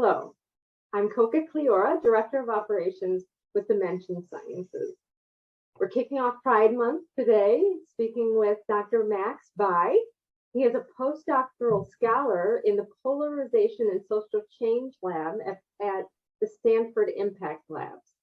Hello, I'm Coca Cleora, Director of Operations with Dimension Sciences. We're kicking off Pride Month today, speaking with Dr. Max Bai. He is a postdoctoral scholar in the Polarization and Social Change Lab at the Stanford Impact Labs.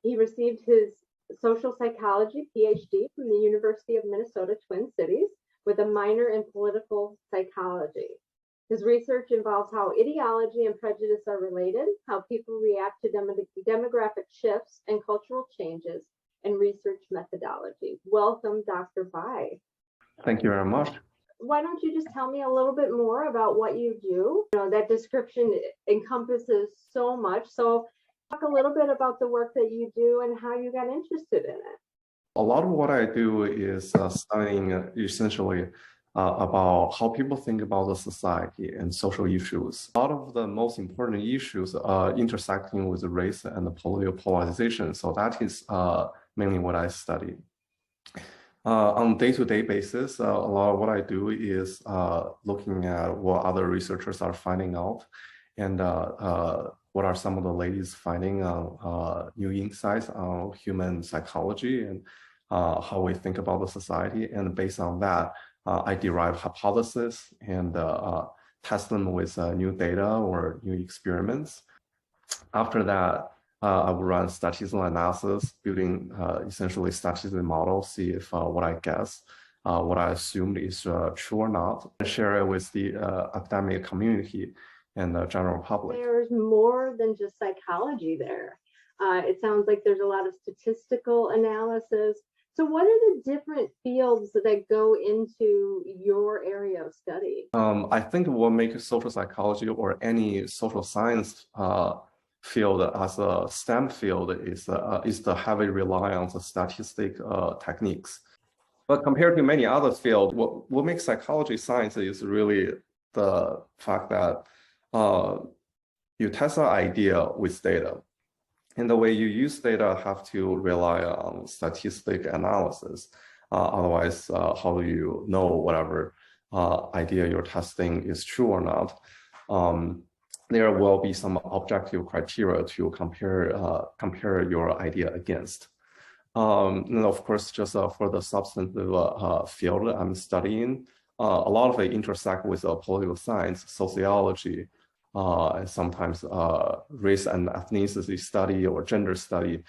He received his social psychology PhD from the University of Minnesota, Twin Cities, with a minor in political psychology. His research involves how ideology and prejudice are related, how people react to demographic shifts and cultural changes, and research methodology. Welcome, Dr. Bai. Thank you very much. Why don't you just tell me a little bit more about what you do? That description encompasses so much. So talk a little bit about the work that you do and how you got interested in it. A lot of what I do is studying essentially about how people think about the society and social issues. A lot of the most important issues are intersecting with race and the political polarization. So that is mainly what I study. On a day-to-day basis, a lot of what I do is looking at what other researchers are finding out and what are some of the latest findings on new insights on human psychology and how we think about the society. And based on that, I derive hypotheses and test them with new data or new experiments. After that, I will run statistical analysis, building essentially statistical models, see if what I guess, what I assumed is true or not, and share it with the academic community and the general public. There's more than just psychology there. It sounds like there's a lot of statistical analysis. So what are the different fields that go into your area of study? I think what makes social psychology or any social science field as a STEM field is the heavy reliance on statistic techniques. But compared to many other fields, what makes psychology science is really the fact that you test an idea with data. And the way you use data have to rely on statistic analysis. Otherwise, how do you know whatever idea you're testing is true or not? There will be some objective criteria to compare your idea against. And of course, just for the substantive field I'm studying, a lot of it intersect with political science, sociology, and sometimes race and ethnicity study or gender study.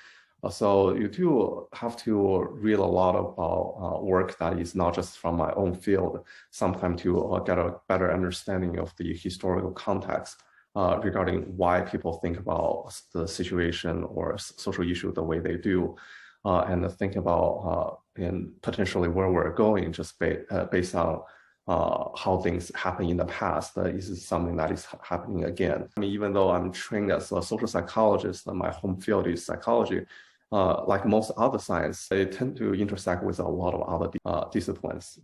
So you do have to read a lot about work that is not just from my own field, sometimes to get a better understanding of the historical context regarding why people think about the situation or social issue the way they do, and think about and potentially where we're going just based on how things happened in the past. Is this something that is happening again? I mean, even though I'm trained as a social psychologist, and my home field is psychology, like most other science, they tend to intersect with a lot of other disciplines.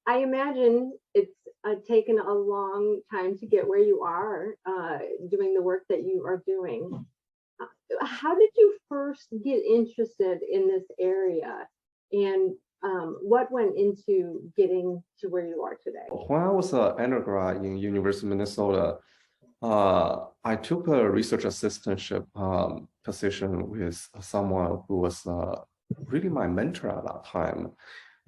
I imagine it's taken a long time to get where you are doing the work that you are doing. How did you first get interested in this area, and what went into getting to where you are today? When I was an undergrad in University of Minnesota, I took a research assistantship position with someone who was really my mentor at that time.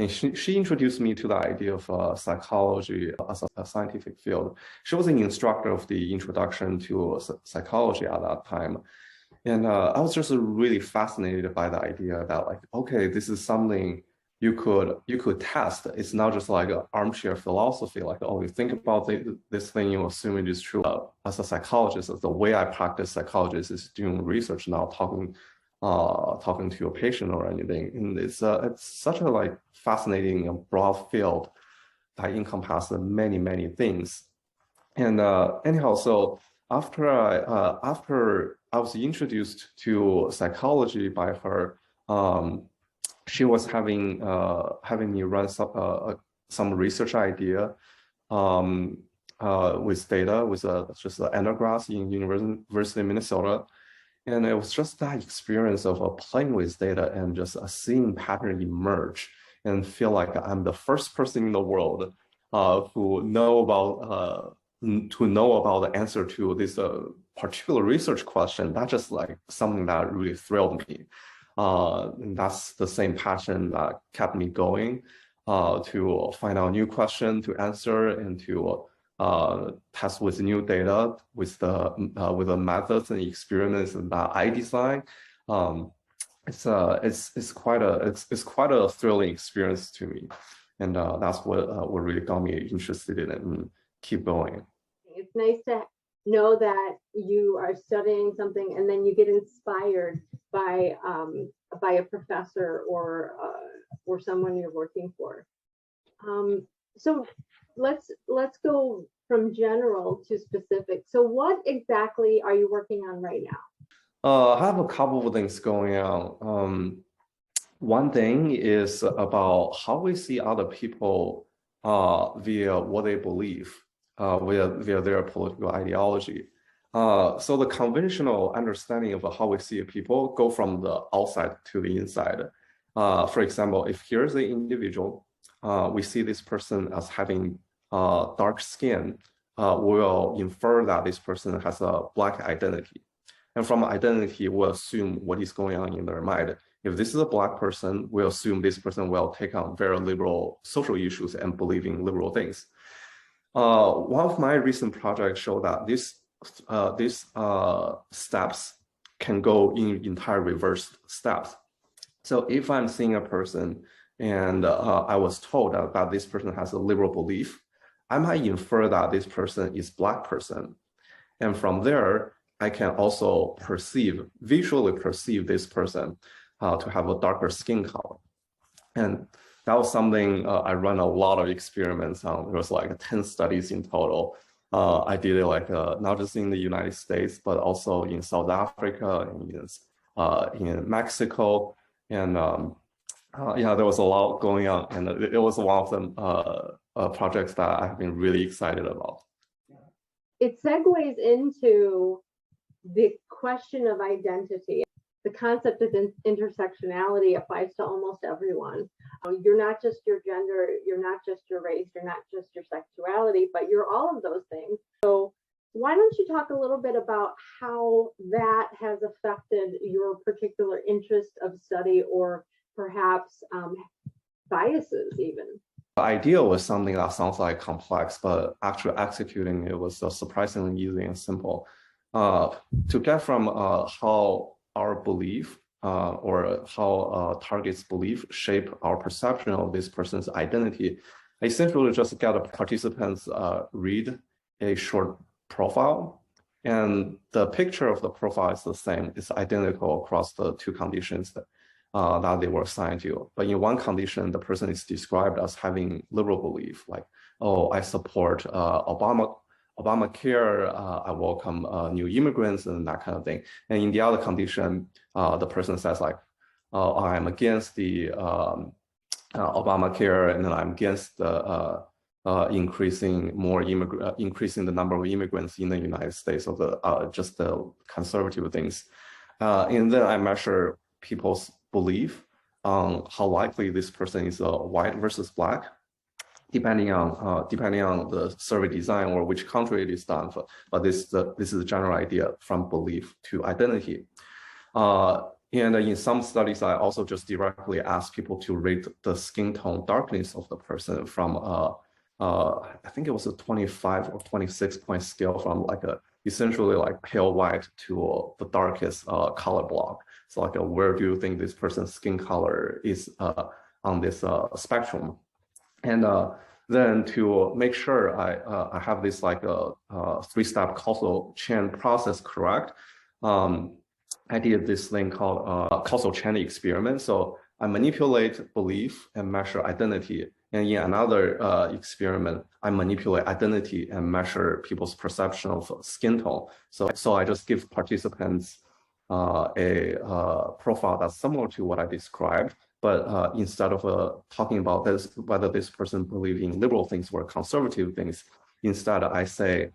And she introduced me to the idea of psychology as a scientific field. She was an instructor of the introduction to psychology at that time. And I was just really fascinated by the idea that, like, okay, this is something you could test. It's not just like an armchair philosophy, like, oh, you think about this thing, you assume it is true. As a psychologist, the way I practice psychology is doing research, not talking to a patient or anything. And it's such a fascinating and broad field that encompasses many things. And anyhow, so after I was introduced to psychology by her, she was having me run some research idea with data with just an undergrad in University of Minnesota. And it was just that experience of playing with data and just seeing pattern emerge and feel like I'm the first person in the world who know about to know about the answer to this particular research question, that's just like something that really thrilled me. And that's the same passion that kept me going to find out new questions to answer and to test with new data with the methods and experiments that I design. It's quite a thrilling experience to me, and that's what really got me interested in it and keep going. It's nice to know that you are studying something and then you get inspired by a professor or someone you're working for. So let's go from general to specific. So what exactly are you working on right now? I have a couple of things going on. One thing is about how we see other people via what they believe, via their political ideology. So the conventional understanding of how we see people go from the outside to the inside. For example, if here's an individual, we see this person as having dark skin, we'll infer that this person has a Black identity. And from identity, we'll assume what is going on in their mind. If this is a Black person, we'll assume this person will take on very liberal social issues and believe in liberal things. One of my recent projects showed that these steps can go in entire reverse steps. So if I'm seeing a person and I was told that this person has a liberal belief, I might infer that this person is Black person. And from there, I can also visually perceive this person to have a darker skin color. And that was something I ran a lot of experiments on. There was like 10 studies in total. I did it like not just in the United States, but also in South Africa and in Mexico. And yeah, there was a lot going on. And it was one of the projects that I've been really excited about. It segues into the question of identity. The concept of intersectionality applies to almost everyone. You're not just your gender, you're not just your race, you're not just your sexuality, but you're all of those things. So why don't you talk a little bit about how that has affected your particular interest of study or perhaps biases even? The idea was something that sounds like complex, but actually executing it was surprisingly easy and simple. To get from how our belief or how targets' belief shape our perception of this person's identity, I essentially just get the participants read a short profile, and the picture of the profile is the same. It's identical across the two conditions that they were assigned to. But in one condition, the person is described as having liberal belief, like, oh, I support Obamacare, I welcome new immigrants and that kind of thing. And in the other condition, the person says like, oh, I'm against the Obamacare, and then I'm against the increasing the number of immigrants in the United States, or just the conservative things. And then I measure people's belief on how likely this person is white versus Black, depending on the survey design or which country it is done for. But this is a general idea from belief to identity. And in some studies, I also just directly ask people to rate the skin tone darkness of the person from I think it was a 25 or 26 point scale from like essentially like pale white to the darkest color block. So like where do you think this person's skin color is on this spectrum? And then to make sure I have this like a three-step causal chain process correct, I did this thing called causal chain experiment. So I manipulate belief and measure identity. And in another experiment, I manipulate identity and measure people's perception of skin tone. So I just give participants a profile that's similar to what I described, but instead of talking about this, whether this person believes in liberal things or conservative things, instead I say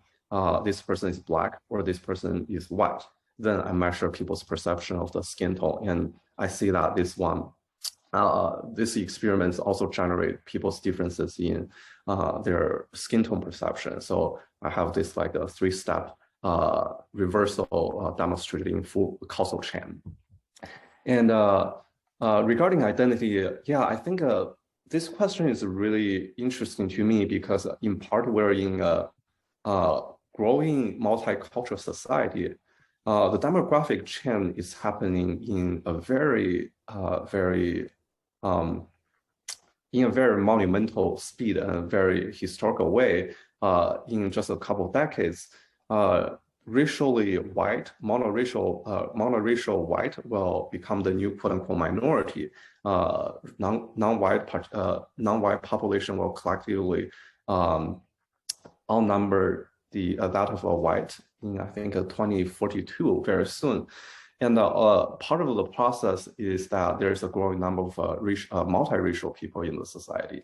this person is Black or this person is white. Then I measure people's perception of the skin tone, and I see that this one these experiments also generate people's differences in their skin tone perception. So I have this like a 3-step reversal demonstrating full causal chain. And regarding identity, yeah, I think this question is really interesting to me because in part we're in a growing multicultural society. The demographic change is happening in a very in a very monumental speed and a very historical way. In just a couple of decades, racially white, monoracial white will become the new quote-unquote minority. Non-white population will collectively outnumber that of a white in, I think, 2042 very soon. And part of the process is that there's a growing number of multiracial people in the society.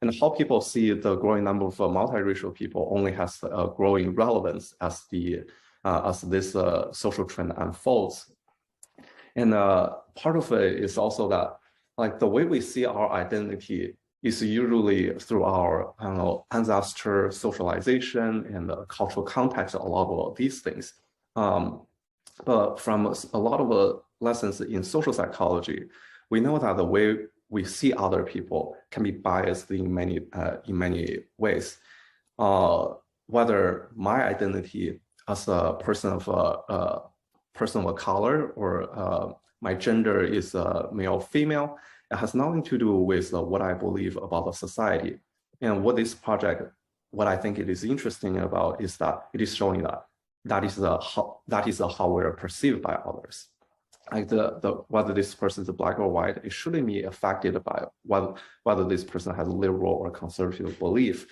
And how people see the growing number of multiracial people only has a growing relevance as this social trend unfolds. And part of it is also that, like, the way we see our identity is usually through our, I don't know, ancestor socialization and the cultural context, a lot of these things. But from a lot of lessons in social psychology, we know that the way we see other people can be biased in many ways. Whether my identity as a person of color or my gender is male, female, it has nothing to do with what I believe about the society. And what this project, what I think it is interesting about is that it is showing that is how we are perceived by others. Like whether this person is black or white, it shouldn't be affected by whether this person has liberal or conservative belief.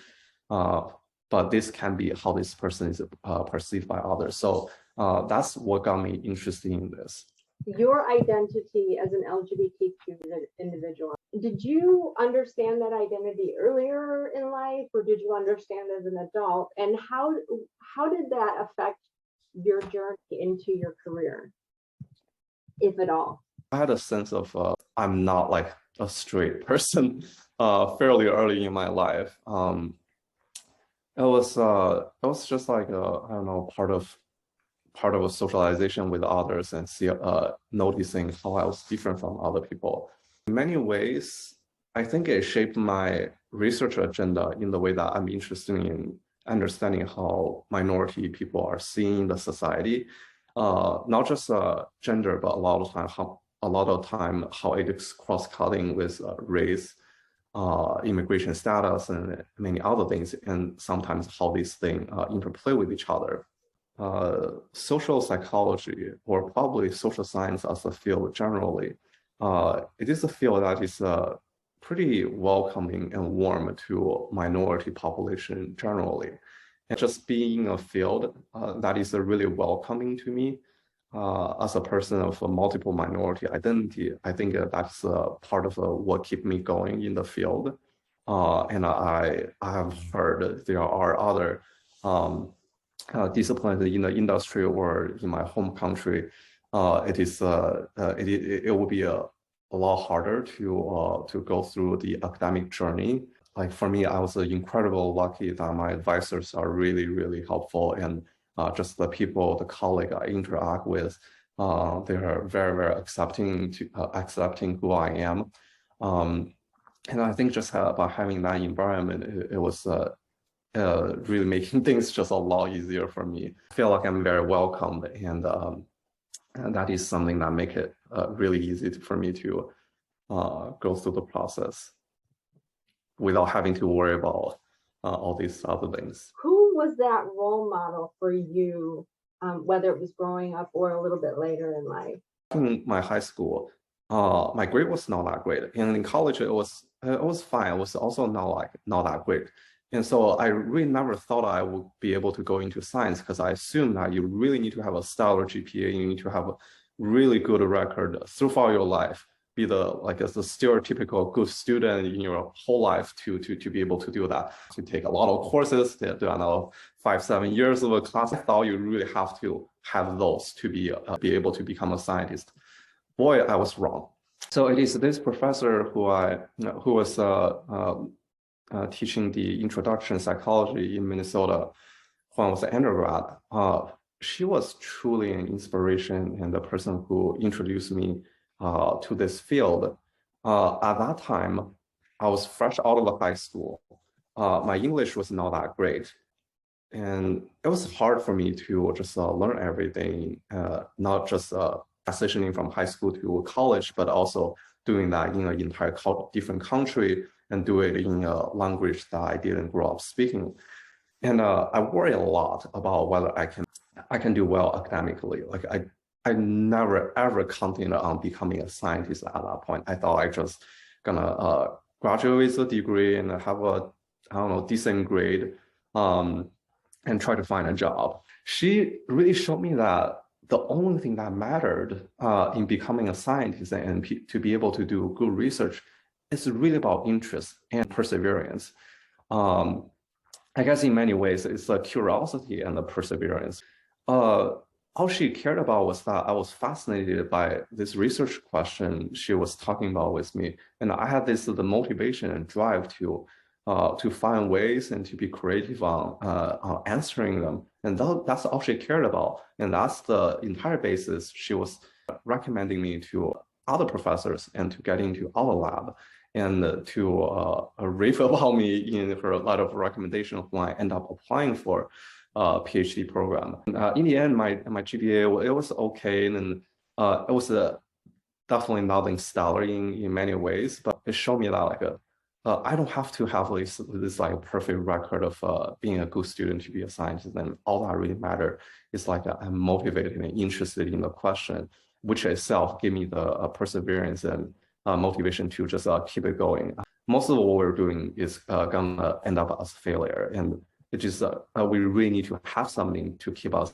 But this can be how this person is perceived by others. So that's what got me interested in this. Your identity as an LGBTQ individual, did you understand that identity earlier in life, or did you understand as an adult? And how did that affect your journey into your career, if at all? I had a sense of I'm not like a straight person fairly early in my life. It was just like I don't know, part of a socialization with others and noticing how I was different from other people. In many ways, I think it shaped my research agenda in the way that I'm interested in understanding how minority people are seeing the society, not just gender, but a lot of time how it is cross-cutting with race, immigration status, and many other things, and sometimes how these things interplay with each other. Social psychology, or probably social science as a field generally, it is a field that is pretty welcoming and warm to minority population generally. And just being a field that is really welcoming to me as a person of a multiple minority identity, I think that's part of what keeps me going in the field. And I have heard there are other disciplines in the industry or in my home country. It will be a lot harder to go through the academic journey. Like for me, I was incredibly lucky that my advisors are really, really helpful, and just the people, the colleagues I interact with, they are very, very accepting who I am. And I think just by having that environment, it was really making things just a lot easier for me. I feel like I'm very welcomed, and that is something that makes it really easy for me to go through the process without having to worry about all these other things. Who was that role model for you, whether it was growing up or a little bit later in life? In my high school, my grade was not that great, and in college it was fine. It was also not that great. And so I really never thought I would be able to go into science, because I assumed that you really need to have a stellar GPA, you need to have a really good record throughout your life, be the stereotypical good student in your whole life to be able to do that. To take a lot of courses, to do another 5-7 years of a class. I thought you really have to have those to be able to become a scientist. Boy, I was wrong. So it is this professor who was teaching the introduction psychology in Minnesota when I was an undergrad. She was truly an inspiration and the person who introduced me to this field. At that time, I was fresh out of the high school. My English was not that great. And it was hard for me to just learn everything, not just transitioning from high school to college, but also doing that in an entire different country and do it in a language that I didn't grow up speaking. And I worry a lot about whether I can do well academically. Like I never ever counted on becoming a scientist at that point. I thought I just gonna graduate with a degree and have a I don't know decent grade. And try to find a job. She really showed me that the only thing that mattered in becoming a scientist and to be able to do good research is really about interest and perseverance. I guess in many ways, it's the curiosity and the perseverance. All she cared about was that I was fascinated by this research question she was talking about with me. And I had the motivation and drive to find ways and to be creative on answering them. And that's all she cared about. And that's the entire basis she was recommending me to other professors and to get into our lab and to rave about me in her letter of recommendation when I end up applying for a PhD program. In the end, my GPA, it was okay. And it was definitely nothing stellar in many ways, but it showed me that like I don't have to have this like perfect record of being a good student to be a scientist, and all that really matter is like I'm motivated and interested in the question, which itself gave me the perseverance and motivation to just keep it going. Most of what we're doing is gonna end up as failure, and it just we really need to have something to keep us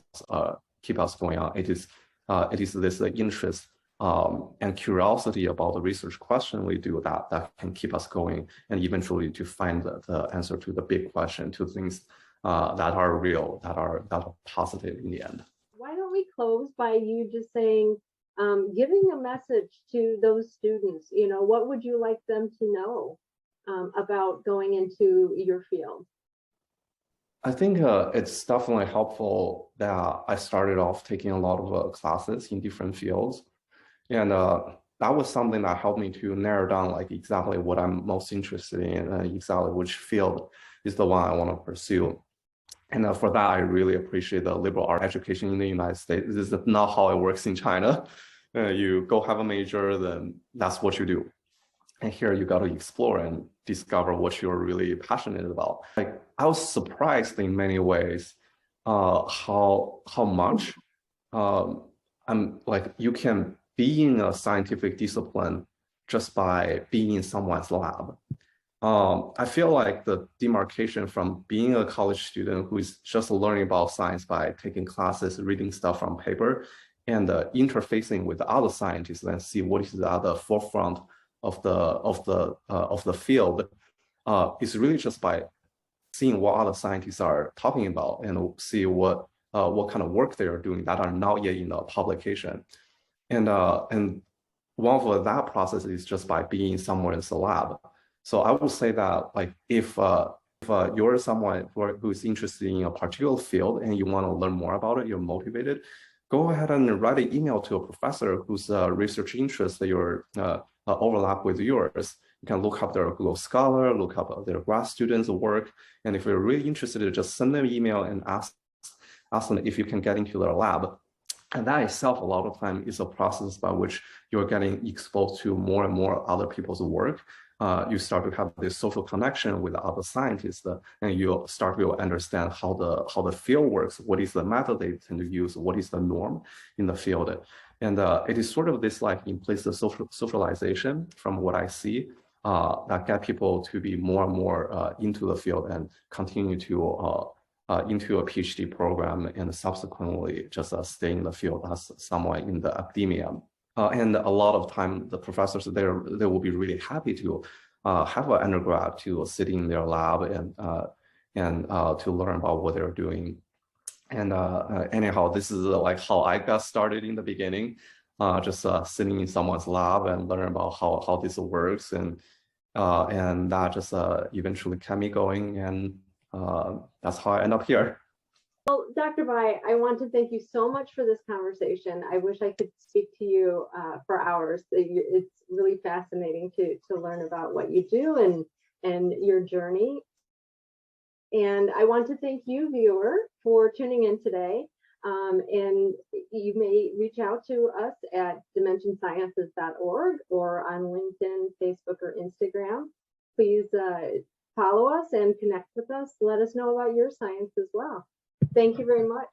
going on. It is this interest and curiosity about the research question we do that can keep us going and eventually to find the answer to the big question, to things that are real, that are positive in the end. Why don't we close by you just saying, giving a message to those students, what would you like them to know about going into your field? I think it's definitely helpful that I started off taking a lot of classes in different fields. And that was something that helped me to narrow down like exactly what I'm most interested in and exactly which field is the one I want to pursue. And for that, I really appreciate the liberal arts education in the United States. This is not how it works in China. You go have a major, then that's what you do. And here you got to explore and discover what you're really passionate about. Like I was surprised in many ways how much I'm like you can be in a scientific discipline just by being in someone's lab. I feel like the demarcation from being a college student who is just learning about science by taking classes, reading stuff from paper, and interfacing with other scientists and see what is at the forefront of the field is really just by seeing what other scientists are talking about and see what kind of work they are doing that are not yet in the publication. And one of that process is just by being somewhere in the lab. So I would say that like if you're someone who is interested in a particular field and you want to learn more about it, you're motivated, go ahead and write an email to a professor whose research interests that you're overlap with yours. You can look up their Google Scholar, look up their grad students' work, and if you're really interested, just send them an email and ask them if you can get into their lab. And that itself, a lot of time, is a process by which you're getting exposed to more and more other people's work. You start to have this social connection with other scientists, and you start to understand how the field works, what is the method they tend to use, what is the norm in the field. And it is sort of this like implicit socialization from what I see that get people to be more and more into the field and continue to into a PhD program and subsequently just stay in the field as someone in the academia. And a lot of time, the professors there, they will be really happy to have an undergrad to sit in their lab and to learn about what they're doing. And anyhow, this is like how I got started in the beginning. just sitting in someone's lab and learn about how this works, and that just eventually kept me going, and that's how I end up here. Well, Dr. Bai, I want to thank you so much for this conversation. I wish I could speak to you for hours. It's really fascinating to learn about what you do and your journey. And I want to thank you, viewer, for tuning in today. And you may reach out to us at dimensionsciences.org or on LinkedIn, Facebook, or Instagram. Please follow us and connect with us. Let us know about your science as well. Thank you very much.